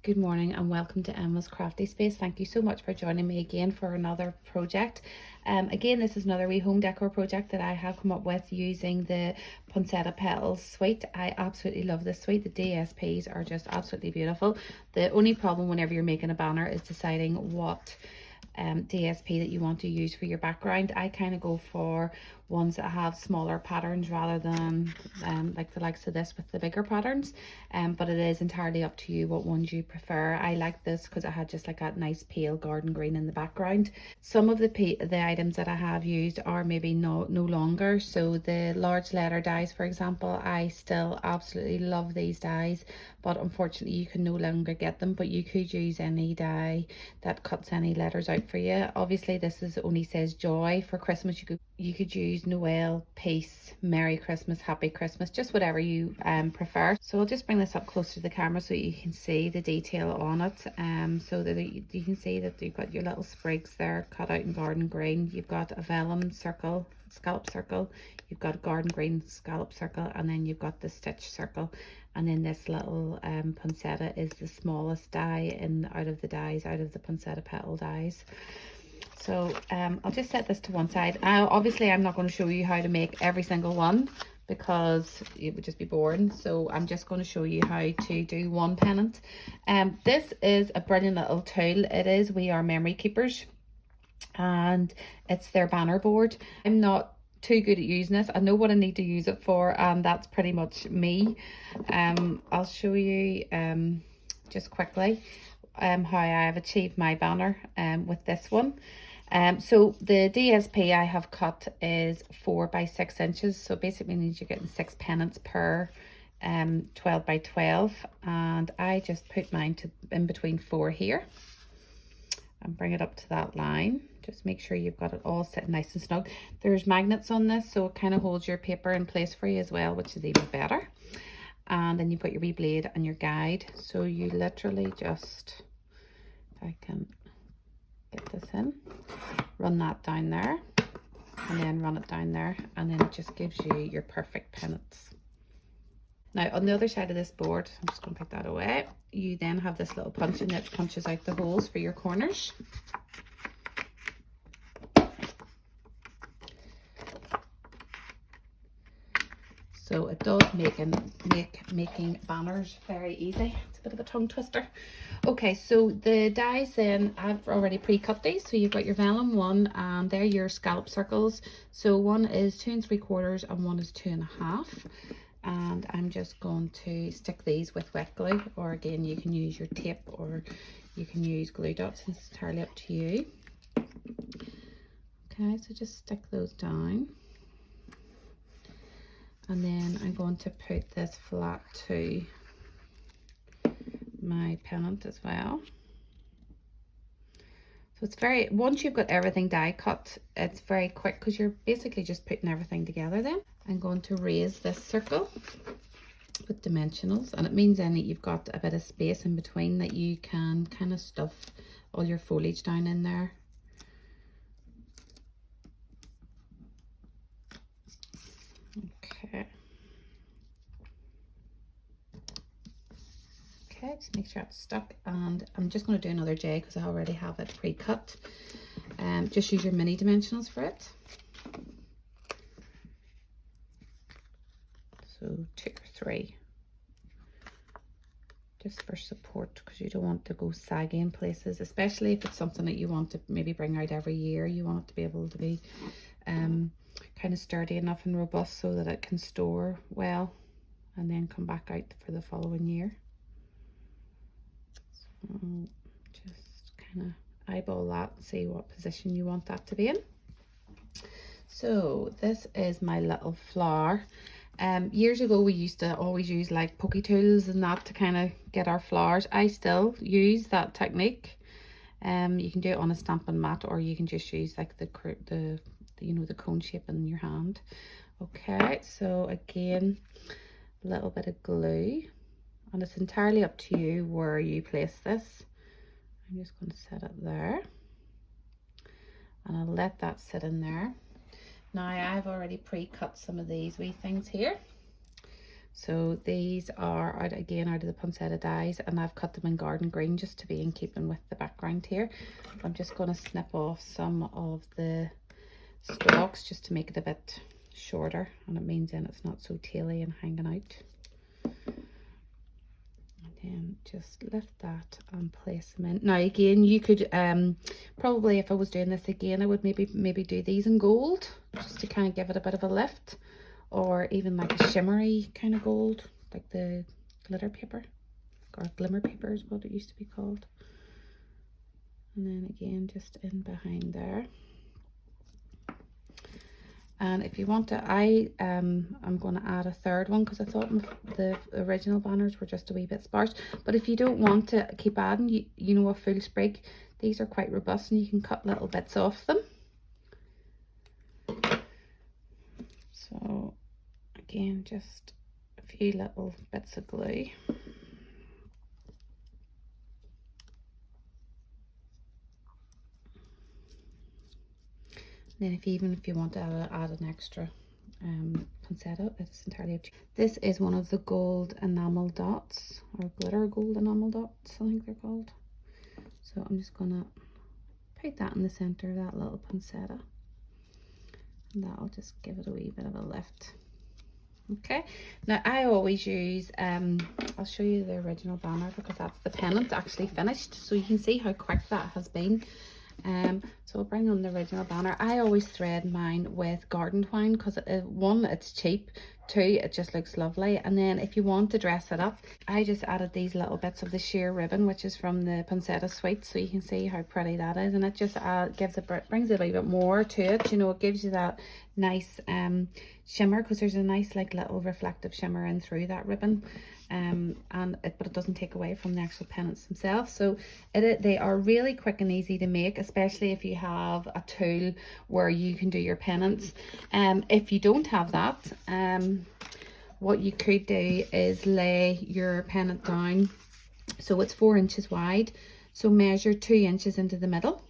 Good morning and welcome to Emma's Crafty Space. Thank you so much for joining me again for another project. Again, this is another wee home decor project that I have come up with using the Poinsettia Petals suite. I absolutely love this suite. The DSPs are just absolutely beautiful. The only problem whenever you're making a banner is deciding what DSP that you want to use for your background. I kind of go for ones that have smaller patterns rather than like the likes of this with the bigger patterns, but it is entirely up to you what ones you prefer. I like this because it had just like a nice pale garden green in the background. Some of the items that I have used are maybe no longer, so the large letter dies, for example, I still absolutely love these dies, but unfortunately you can no longer get them. But you could use any die that cuts any letters out for you. Obviously this is only says joy. For Christmas you could use Noel, peace, Merry Christmas, Happy Christmas, just whatever you prefer. So I'll just bring this up close to the camera so you can see the detail on it, so that you can see that you've got your little sprigs there cut out in garden green. You've got a vellum circle, scallop circle, you've got a garden green scallop circle, and then you've got the stitch circle. And then this little poinsettia is the smallest die out of the poinsettia petal dies. So I'll just set this to one side. Obviously I'm not going to show you how to make every single one because it would just be boring. So I'm just going to show you how to do one pennant. This is a brilliant little tool. It is We Are Memory Keepers, and it's their banner board. I'm not too good at using this. I know what I need to use it for, and that's pretty much me. I'll show you just quickly how I have achieved my banner with this one. So the DSP I have cut is 4 by 6 inches, so basically means you're getting 6 pennants per 12 by 12, and I just put mine to in between 4 here and bring it up to that line. Just make sure you've got it all sitting nice and snug. There's magnets on this, so it kind of holds your paper in place for you as well, which is even better. And then you've got your wee blade and your guide. So you literally just, if I can get this in, run that down there, and then run it down there, and then it just gives you your perfect pennants. Now on the other side of this board, I'm just going to put that away, you then have this little punching that punches out the holes for your corners. So it does make making banners very easy. It's a bit of a tongue twister. Okay, so the dies then, I've already pre-cut these. So you've got your vellum one, and they're your scallop circles. So one is 2 3/4 and one is 2 1/2. And I'm just going to stick these with wet glue, or again you can use your tape or you can use glue dots. It's entirely up to you. Okay, so just stick those down. And then I'm going to put this flat to my pennant as well. So it's very, once you've got everything die cut, it's very quick because you're basically just putting everything together then. I'm going to raise this circle with dimensionals, and it means then that you've got a bit of space in between that you can kind of stuff all your foliage down in there. Okay, just make sure it's stuck, and I'm just going to do another J because I already have it pre-cut. Just use your mini dimensionals for it. So 2 or 3, just for support, because you don't want to go saggy in places, especially if it's something that you want to maybe bring out every year. You want it to be able to be kind of sturdy enough and robust so that it can store well and then come back out for the following year. Just kind of eyeball that and see what position you want that to be in. So this is my little flower. Years ago we used to always use like pokey tools and that to kind of get our flowers. I still use that technique. You can do it on a stamping mat, or you can just use like the you know, the cone shape in your hand. Okay, so again, a little bit of glue. And it's entirely up to you where you place this. I'm just going to set it there. And I'll let that sit in there. Now I've already pre-cut some of these wee things here. So these are out again out of the Poinsettia Dies, and I've cut them in garden green just to be in keeping with the background here. I'm just going to snip off some of the stalks just to make it a bit shorter, and it means then it's not so taily and hanging out. And then just lift that and place them in. Now again, you could probably, if I was doing this again, I would maybe do these in gold just to kind of give it a bit of a lift. Or even like a shimmery kind of gold, like the glitter paper, or glimmer paper is what it used to be called. And then again, just in behind there. And if you want to, I'm going to add a third one because I thought the original banners were just a wee bit sparse. But if you don't want to keep adding, you know, a full sprig, these are quite robust and you can cut little bits off them. So again, just a few little bits of glue. And then if you want to add an extra poinsettia, it's entirely up to you. This is one of the gold enamel dots, or glitter gold enamel dots, I think they're called. So I'm just gonna put that in the center of that little poinsettia. And that'll just give it a wee bit of a lift. Okay, now I always use, I'll show you the original banner because that's the pennant actually finished. So you can see how quick that has been. So I'll bring on the original banner. I always thread mine with garden twine because one, it's cheap, two, it just looks lovely. And then if you want to dress it up, I just added these little bits of the sheer ribbon, which is from the Poinsettia Suite, so you can see how pretty that is. And it just brings it a bit more to it, you know, it gives you that nice shimmer, because there's a nice like little reflective shimmer in through that ribbon. But it doesn't take away from the actual pennants themselves. So they are really quick and easy to make, especially if you have a tool where you can do your pennants. If you don't have that, what you could do is lay your pennant down. So it's 4 inches wide, so measure 2 inches into the middle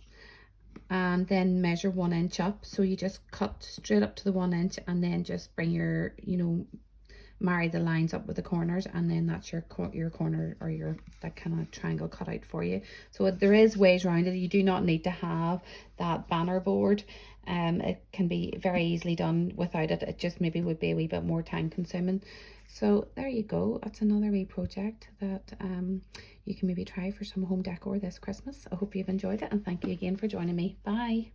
and then measure 1 inch up. So you just cut straight up to the 1 inch and then just bring your, you know, marry the lines up with the corners, and then that's your corner, or your that kind of triangle cut out for you. So there is ways around it. You do not need to have that banner board. It can be very easily done without it. It just maybe would be a wee bit more time consuming. So there you go, that's another wee project that you can maybe try for some home decor this Christmas. I hope you've enjoyed it, and thank you again for joining me. Bye.